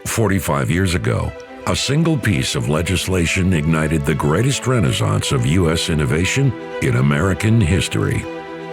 45 years ago, a single piece of legislation ignited the greatest renaissance of U.S. innovation in American history.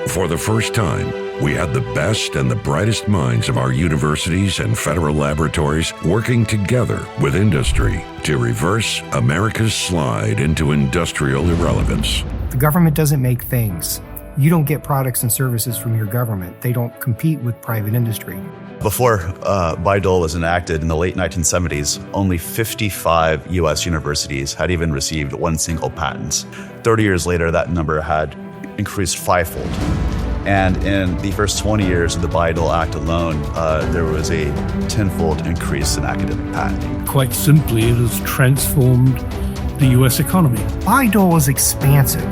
For the first time, we had the best and the brightest minds of our universities and federal laboratories working together with industry to reverse America's slide into industrial irrelevance. The government doesn't make things. You don't get products and services from your government. They don't compete with private industry. Before Bayh-Dole was enacted in the late 1970s, only 55 U.S. universities had even received one single patent. 30 years later, that number had increased fivefold. And in the first 20 years of the Bayh-Dole Act alone, there was a tenfold increase in academic patenting. Quite simply, it has transformed the U.S. economy. Bayh-Dole is expansive.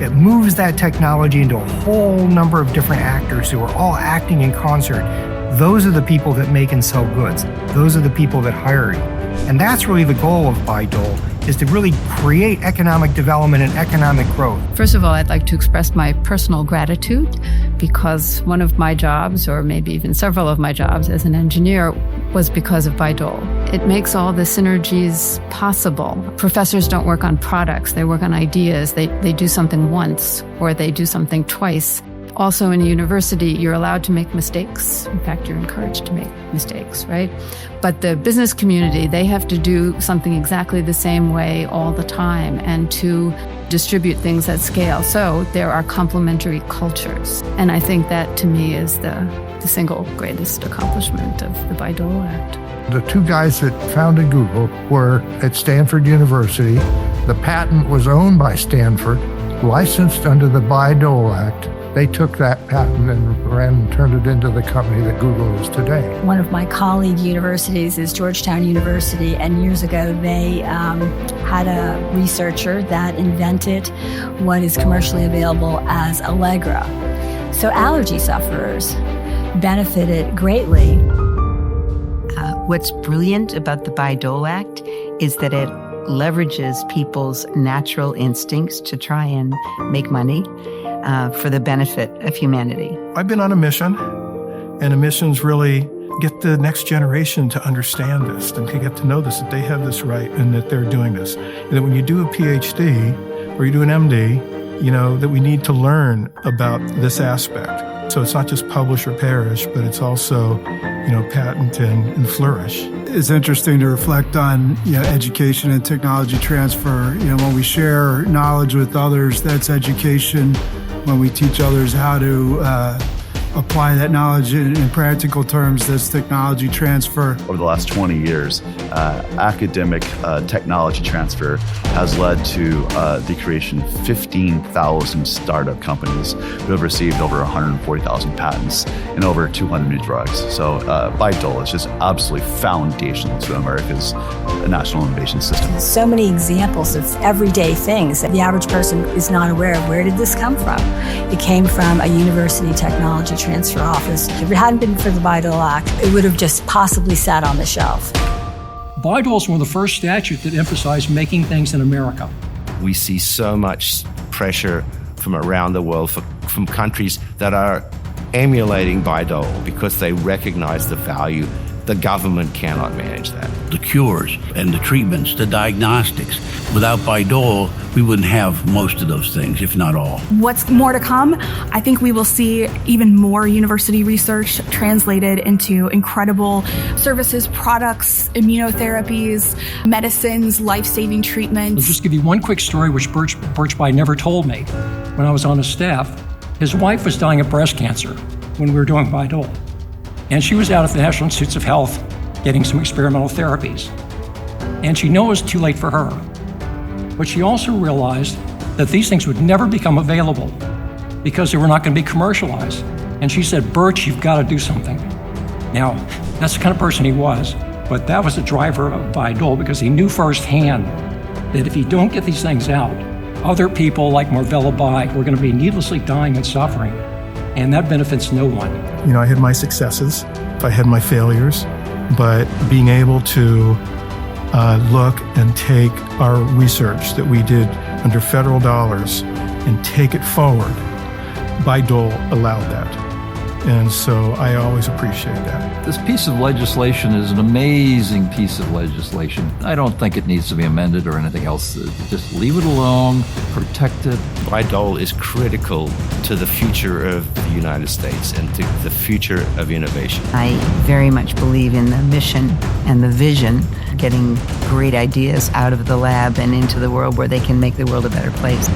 It moves that technology into a whole number of different actors who are all acting in concert. Those are the people that make and sell goods. Those are the people that hire you. And that's really the goal of Bayh-Dole, is to really create economic development and economic growth. First of all, I'd like to express my personal gratitude because one of my jobs, or maybe even several of my jobs as an engineer, was because of Bayh-Dole. It makes all the synergies possible. Professors don't work on products, they work on ideas. They do something once or they do something twice. Also in a university, you're allowed to make mistakes. In fact, you're encouraged to make mistakes, right? But the business community, they have to do something exactly the same way all the time and to distribute things at scale. So there are complementary cultures. And I think that, to me, is the single greatest accomplishment of the Bayh-Dole Act. The two guys that founded Google were at Stanford University. The patent was owned by Stanford, licensed under the Bayh-Dole Act. They took that patent and turned it into the company that Google is today. One of my colleague universities is Georgetown University, and years ago they had a researcher that invented what is commercially available as Allegra. So allergy sufferers benefited greatly. What's brilliant about the Bayh-Dole Act is that it leverages people's natural instincts to try and make money for the benefit of humanity. I've been on a mission, and the mission's really get the next generation to understand this and to get to know this, that they have this right and that they're doing this. And that when you do a PhD or you do an MD, you know, that we need to learn about this aspect. So it's not just publish or perish, but it's also, you know, patent and flourish. It's interesting to reflect on, you know, education and technology transfer. You know, when we share knowledge with others, that's education. When we teach others how to apply that knowledge in practical terms, that's technology transfer. Over the last 20 years, academic technology transfer has led to the creation of 15,000 startup companies who have received over 140,000 patents and over 200 new drugs. So Bayh-Dole is just absolutely foundational to America's national innovation system. So many examples of everyday things that the average person is not aware of. Where did this come from? It came from a university technology transfer office. If it hadn't been for the Bayh-Dole Act, it would have just possibly sat on the shelf. Bayh-Dole is one of the first statutes that emphasized making things in America. We see so much pressure from around the world from countries that are emulating Bayh-Dole because they recognize the value. The government cannot manage that. The cures and the treatments, the diagnostics. Without Bayh-Dole, we wouldn't have most of those things, if not all. What's more to come? I think we will see even more university research translated into incredible services, products, immunotherapies, medicines, life-saving treatments. I'll just give you one quick story which Birch Bayh never told me. When I was on his staff, his wife was dying of breast cancer when we were doing Bayh-Dole. And she was out at the National Institutes of Health getting some experimental therapies. And she knew it was too late for her. But she also realized that these things would never become available because they were not going to be commercialized. And she said, Birch, you've got to do something. Now, that's the kind of person he was, but that was the driver of Bayh-Dole because he knew firsthand that if you don't get these things out, other people like Marvella Bayh were going to be needlessly dying and suffering. And that benefits no one. You know, I had my successes, I had my failures, but being able to look and take our research that we did under federal dollars and take it forward, Bayh-Dole allowed that. And so I always appreciate that. This piece of legislation is an amazing piece of legislation. I don't think it needs to be amended or anything else. Just leave it alone, protect it. Bayh-Dole is critical to the future of the United States and to the future of innovation. I very much believe in the mission and the vision, getting great ideas out of the lab and into the world where they can make the world a better place.